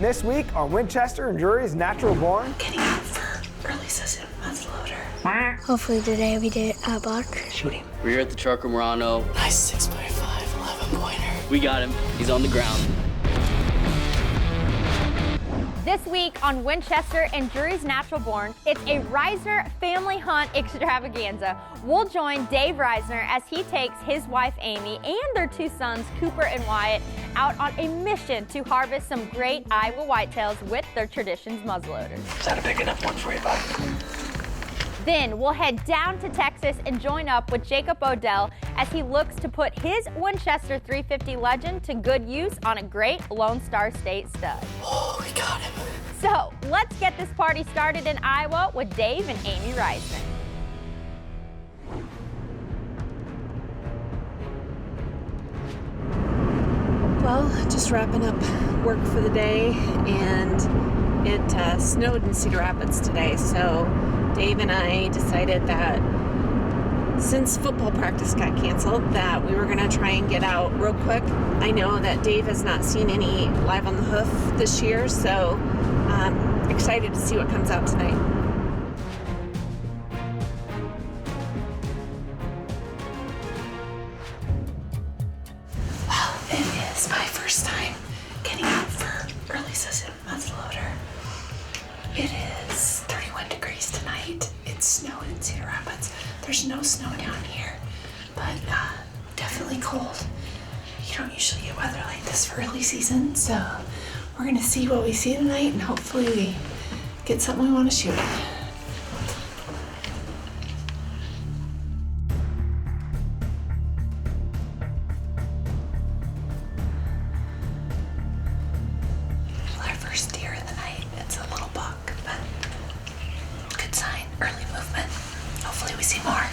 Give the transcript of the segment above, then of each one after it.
This week on Winchester and Drury's Natural Born. Getting out for early season muzzleloader. Hopefully today we did a buck. Shoot him. We're here at the Trucker Murano. Nice 6x5, 11-pointer. We got him. He's on the ground. This week on Winchester and Drury's Natural Born, it's a Reisner family hunt extravaganza. We'll join Dave Reisner as he takes his wife Amy and their two sons Cooper and Wyatt out on a mission to harvest some great Iowa whitetails with their Traditions muzzleloaders. Is that a big enough one for you, bud? Then we'll head down to Texas and join up with Jacob Odell as he looks to put his Winchester 350 Legend to good use on a great Lone Star State stud. Oh, we got him. So let's get this party started in Iowa with Dave and Amy Reisner. Well, just wrapping up work for the day, and it snowed in Cedar Rapids today, so Dave and I decided that since football practice got canceled, that we were going to try and get out real quick. I know that Dave has not seen any live on the hoof this year, so I'm excited to see what comes out tonight. Well, it is my first time getting out for early season muzzleloader. It is 31 degrees tonight. It's snowing in Cedar Rapids. There's no snow down here, but definitely cold. You don't usually get weather like this for early season, so we're gonna see what we see tonight, and hopefully we get something we want to shoot. Our first deer of the night. It's a little buck, but good sign. Early movement. Hopefully we see more.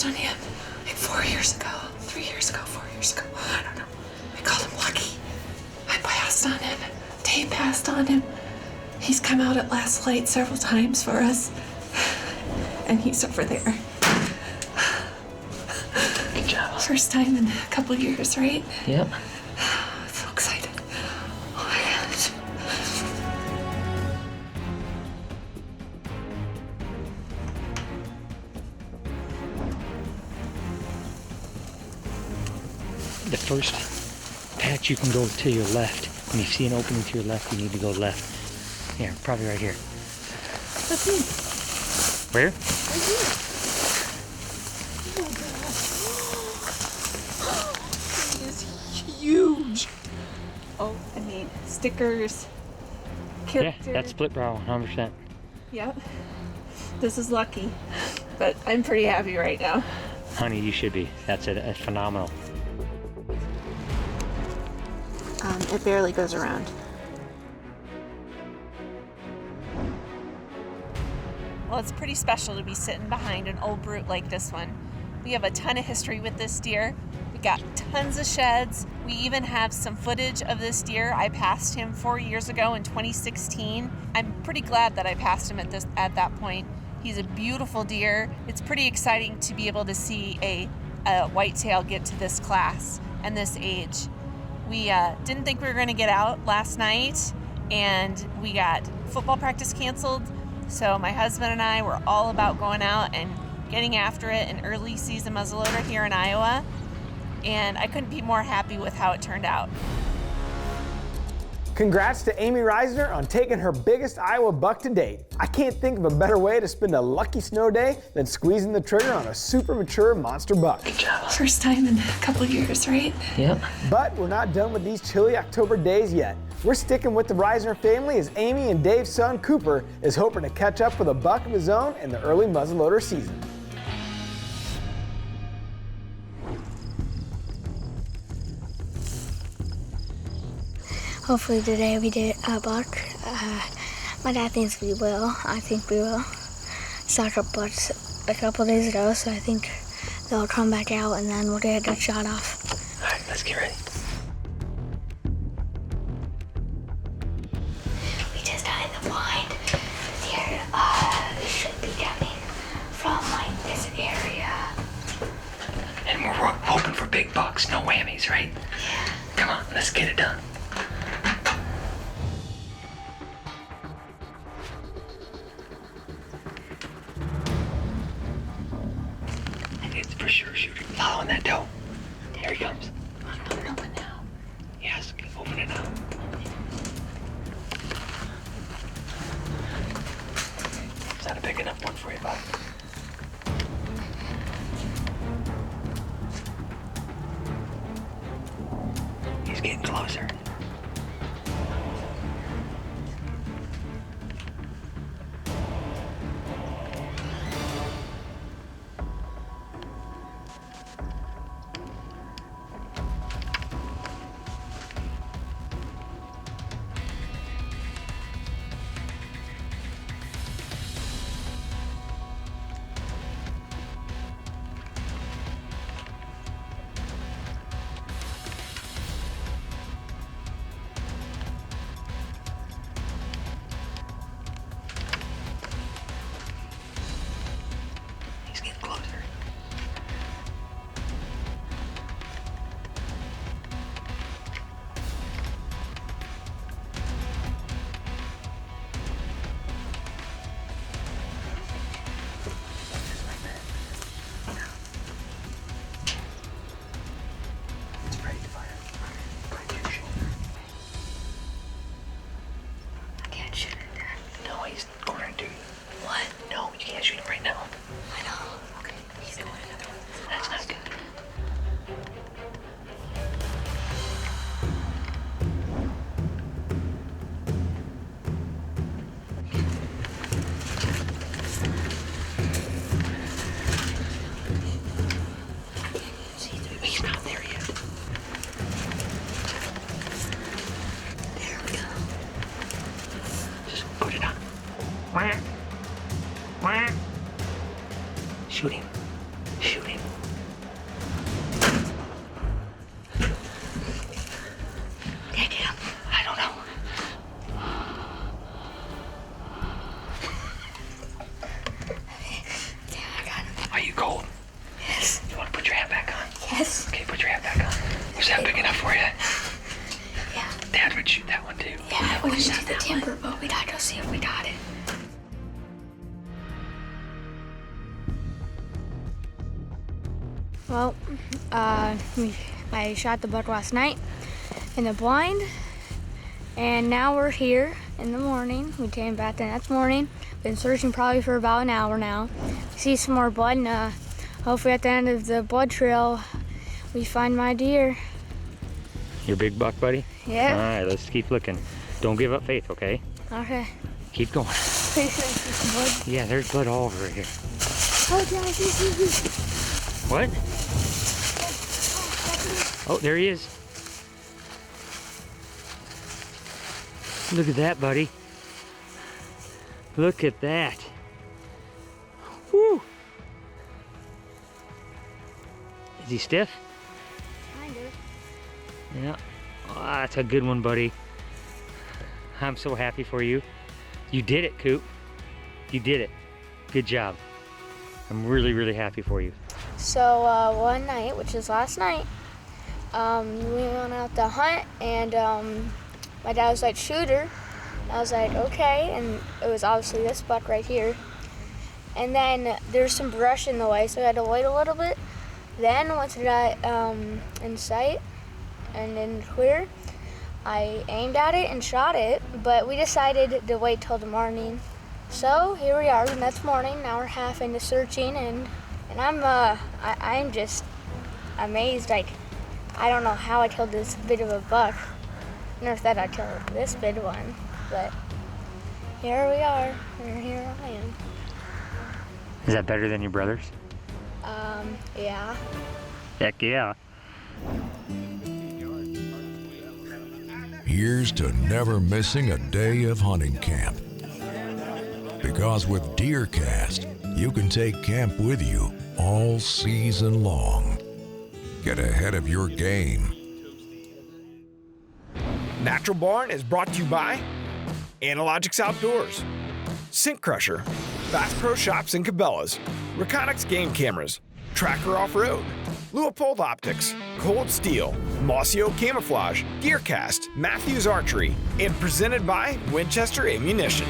On him like 4 years ago, 3 years ago, 4 years ago. I don't know. I called him Lucky. I passed on him. Dave passed on him. He's come out at last light several times for us. And he's over there. Good job. First time in a couple years, right? Yep. So excited. Oh my gosh. The first patch you can go to your left. When you see an opening to your left, you need to go left. Here, probably right here. That's me. Where? Right here. Oh my gosh. It is huge. Oh, I mean, stickers, character. Yeah, that's split brow, 100%. Yep. This is Lucky, but I'm pretty happy right now. Honey, you should be. That's it. That's phenomenal. It barely goes around. Well, it's pretty special to be sitting behind an old brute like this one. We have a ton of history with this deer. We got tons of sheds. We even have some footage of this deer. I passed him 4 years ago in 2016. I'm pretty glad that I passed him at that point. He's a beautiful deer. It's pretty exciting to be able to see a whitetail get to this class and this age. We didn't think we were going to get out last night, and we got football practice canceled. So my husband and I were all about going out and getting after it in early season muzzleloader here in Iowa. And I couldn't be more happy with how it turned out. Congrats to Amy Reisner on taking her biggest Iowa buck to date. I can't think of a better way to spend a lucky snow day than squeezing the trigger on a super mature monster buck. Good job. First time in a couple years, right? Yep. But we're not done with these chilly October days yet. We're sticking with the Reisner family as Amy and Dave's son Cooper is hoping to catch up with a buck of his own in the early muzzleloader season. Hopefully today we did a buck. My dad thinks we will. I think we will. Saw a couple bucks a couple days ago, so I think they'll come back out and then we'll get a shot off. All right, let's get ready. We just got in the blind. The deer should be coming from like this area. And we're hoping for big bucks, no whammies, right? Yeah. Come on, let's get it done. It's for sure shooting. Following that doe. Here he comes. Open now. Yes, open it now. Is that a big enough one for you, bud? He's getting closer. He's getting closer. It's ready to fire. Right to your shoulder. I can't shoot it, Dad. No, he's going to. What? No, you can't shoot him right now. I know. Okay. He's doing another one. That's not good. He's not there yet. There we go. Just put it on. Shoot him. Shoot him. Did I get him? I don't know. Yeah, I got him. Are you cold? Yes. You want to put your hat back on? Yes. Okay, put your hat back on. Was that big enough for you? Yeah. Dad would shoot that one too. Yeah, I want to see the timber, but we gotta go see if we got it. Well, I shot the buck last night in the blind, and now we're here in the morning. We came back the next morning. Been searching probably for about an hour now. See some more blood, and hopefully at the end of the blood trail, we find my deer. Your big buck, buddy? Yeah. All right, let's keep looking. Don't give up faith, okay? Okay. Keep going. Pretty sure I see some blood. Yeah, there's blood all over here. Oh, yeah, I see. What? Oh, there he is. Look at that, buddy. Look at that. Woo! Is he stiff? Yeah. Oh, that's a good one, buddy. I'm so happy for you. You did it, Coop. You did it. Good job. I'm really, really happy for you. So one night, which is last night, we went out to hunt, and my dad was like, shoot her. I was like, okay, and it was obviously this buck right here. And then there's some brush in the way, so I had to wait a little bit. Then once it got in sight and in clear, I aimed at it and shot it, but we decided to wait till the morning. So here we are the next morning. Now we're half into searching, and I'm just amazed. Like, I don't know how I killed this big of a buck. I never thought I'd kill this big one, but here we are, and here I am. Is that better than your brothers? Yeah. Heck yeah. Here's to never missing a day of hunting camp. Because with DeerCast, you can take camp with you all season long. Get ahead of your game. Natural Barn is brought to you by Analogics Outdoors, Scent Crusher, Bass Pro Shops and Cabela's, Reconyx Game Cameras, Tracker Off-Road, Leupold Optics, Cold Steel, Mossio Camouflage, DeerCast, Matthews Archery, and presented by Winchester Ammunition.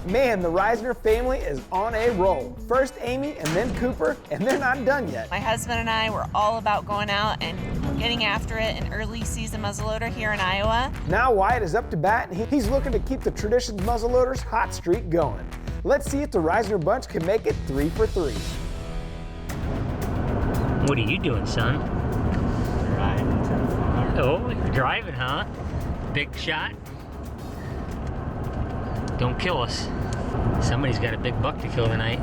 Man, the Reisner family is on a roll. First Amy and then Cooper, and they're not done yet. My husband and I were all about going out and getting after it in early season muzzleloader here in Iowa. Now Wyatt is up to bat, and he's looking to keep the Traditions muzzleloaders hot streak going. Let's see if the Reisner bunch can make it 3 for 3. What are you doing, son? Driving to the farm. Oh, you're driving, huh? Big shot? Don't kill us. Somebody's got a big buck to kill tonight.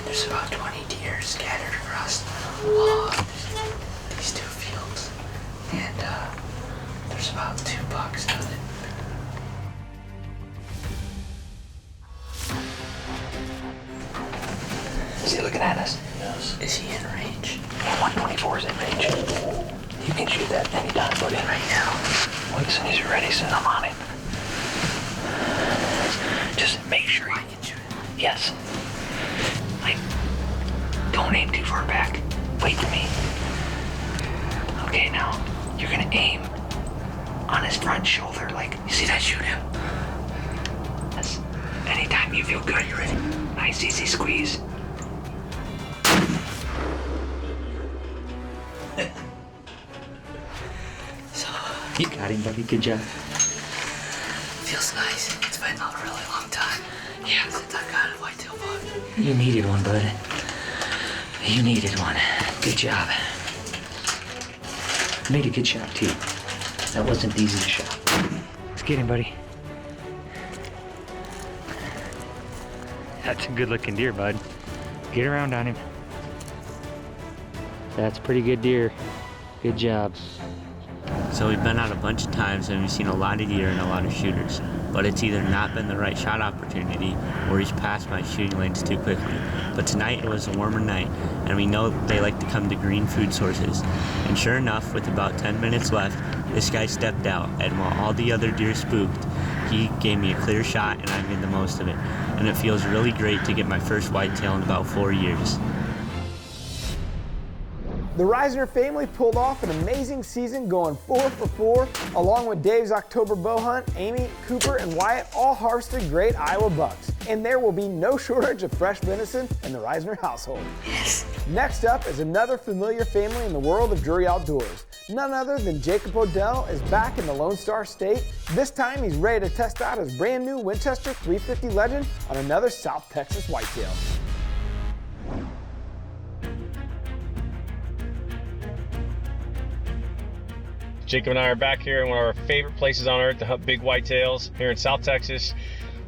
There's about 20 deer scattered across these 2 fields, and there's about 2 bucks out of it. Is he looking at us? Yes. Is he in range? Yeah, 124 is in range. You can shoot that anytime, buddy. Right now. Well, as soon as you're ready, son, I'm on it. Just make sure I can shoot it. Yes. Don't aim too far back. Wait for me. Okay, now you're gonna aim on his front shoulder. Like, you see that? Shoot him. Yes. Anytime you feel good, you ready? Nice, easy squeeze. So, you got him, buddy. Good job. Feels nice. It's been a really long time. Yeah, since I've got a whitetail buck. You needed one, bud. You needed one. Good job. Made a good shot, too. That wasn't easy to shot. Let's get him, buddy. That's a good-looking deer, bud. Get around on him. That's a pretty good deer. Good job. So we've been out a bunch of times and we've seen a lot of deer and a lot of shooters, but it's either not been the right shot opportunity or he's passed my shooting lanes too quickly. But tonight it was a warmer night and we know they like to come to green food sources. And sure enough, with about 10 minutes left, this guy stepped out, and while all the other deer spooked, he gave me a clear shot and I made the most of it. And it feels really great to get my first whitetail in about 4 years. The Reisner family pulled off an amazing season, going 4 for 4, along with Dave's October bow hunt. Amy, Cooper, and Wyatt all harvested great Iowa bucks, and there will be no shortage of fresh venison in the Reisner household. Yes. Next up is another familiar family in the world of Drury outdoors. None other than Jacob Odell is back in the Lone Star State. This time he's ready to test out his brand new Winchester 350 Legend on another South Texas whitetail. Jacob and I are back here in one of our favorite places on earth to hunt big whitetails here in South Texas.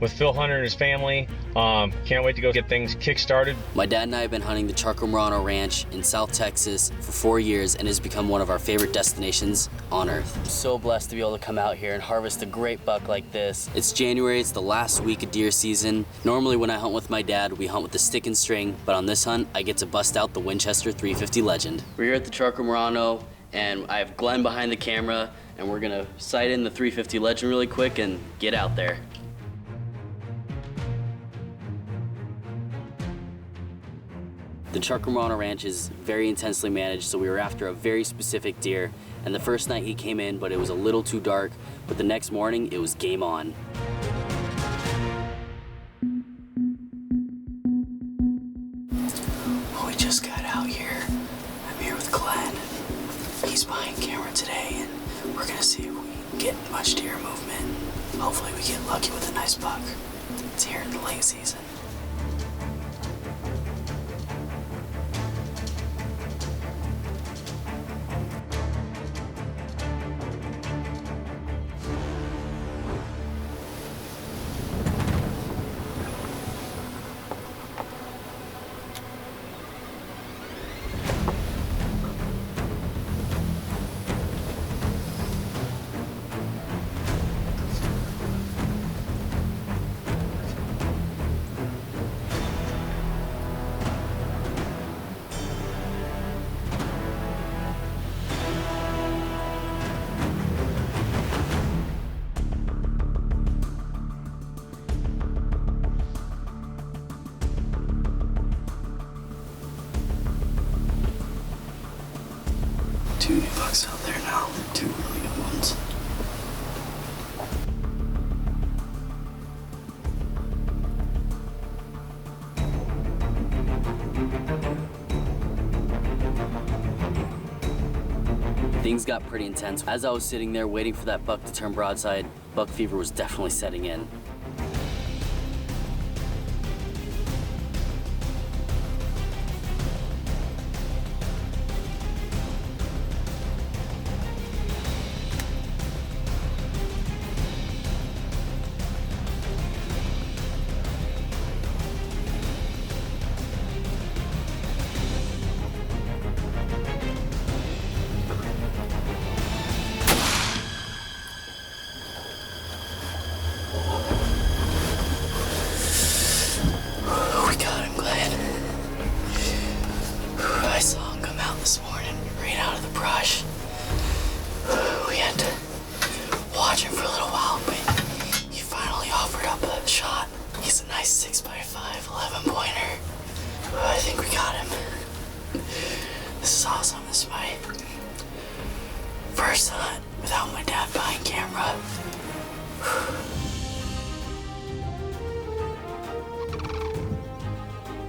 with Phil Hunter and his family. Can't wait to go get things kick-started. My dad and I have been hunting the Charco Ranch in South Texas for 4 years, and it has become one of our favorite destinations on earth. I'm so blessed to be able to come out here and harvest a great buck like this. It's January, it's the last week of deer season. Normally when I hunt with my dad, we hunt with the stick and string, but on this hunt, I get to bust out the Winchester 350 Legend. We're here at the Charco, and I have Glenn behind the camera, and we're gonna sight in the 350 Legend really quick and get out there. The Charco Ranch is very intensely managed, so we were after a very specific deer, and the first night he came in, but it was a little too dark, but the next morning, it was game on. We just got out here. I'm here with Glenn. He's behind camera today, and we're gonna see if we can get much deer movement. Hopefully we get lucky with a nice buck. It's here in the late season. Two new bucks out there now, two really good ones. Things got pretty intense. As I was sitting there waiting for that buck to turn broadside, buck fever was definitely setting in.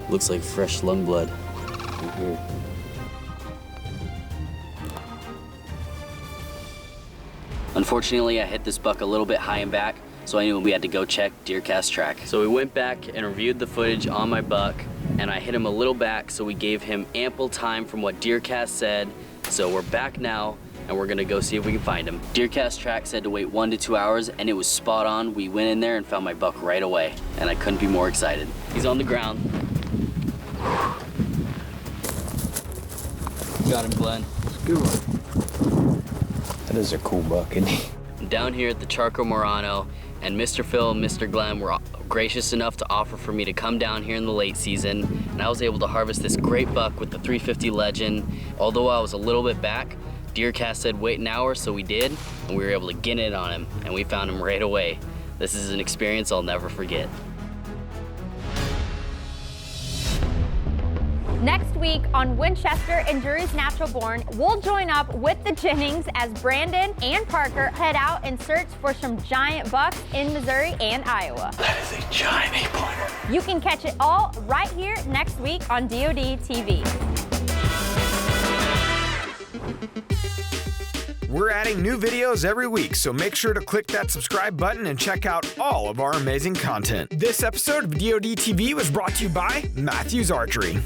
Looks like fresh lung blood right here. Unfortunately, I hit this buck a little bit high and back, so I knew we had to go check DeerCast track. So we went back and reviewed the footage on my buck, and I hit him a little back, so we gave him ample time from what DeerCast said. So we're back now, and we're gonna go see if we can find him. DeerCast track said to wait 1 to 2 hours, and it was spot on. We went in there and found my buck right away, and I couldn't be more excited. He's on the ground. Got him, Glenn. Good one. That is a cool buck, isn't he? Down here at the Charco, and Mr. Phil and Mr. Glenn were gracious enough to offer for me to come down here in the late season, and I was able to harvest this great buck with the 350 Legend. Although I was a little bit back, DeerCast said wait an hour, so we did, and we were able to get in on him, and we found him right away. This is an experience I'll never forget. Next week on Winchester and Drury's Natural Born, we'll join up with the Jennings as Brandon and Parker head out and search for some giant bucks in Missouri and Iowa. That is a giant 8-pointer. You can catch it all right here next week on DoD TV. We're adding new videos every week, so make sure to click that subscribe button and check out all of our amazing content. This episode of DoD TV was brought to you by Matthews Archery.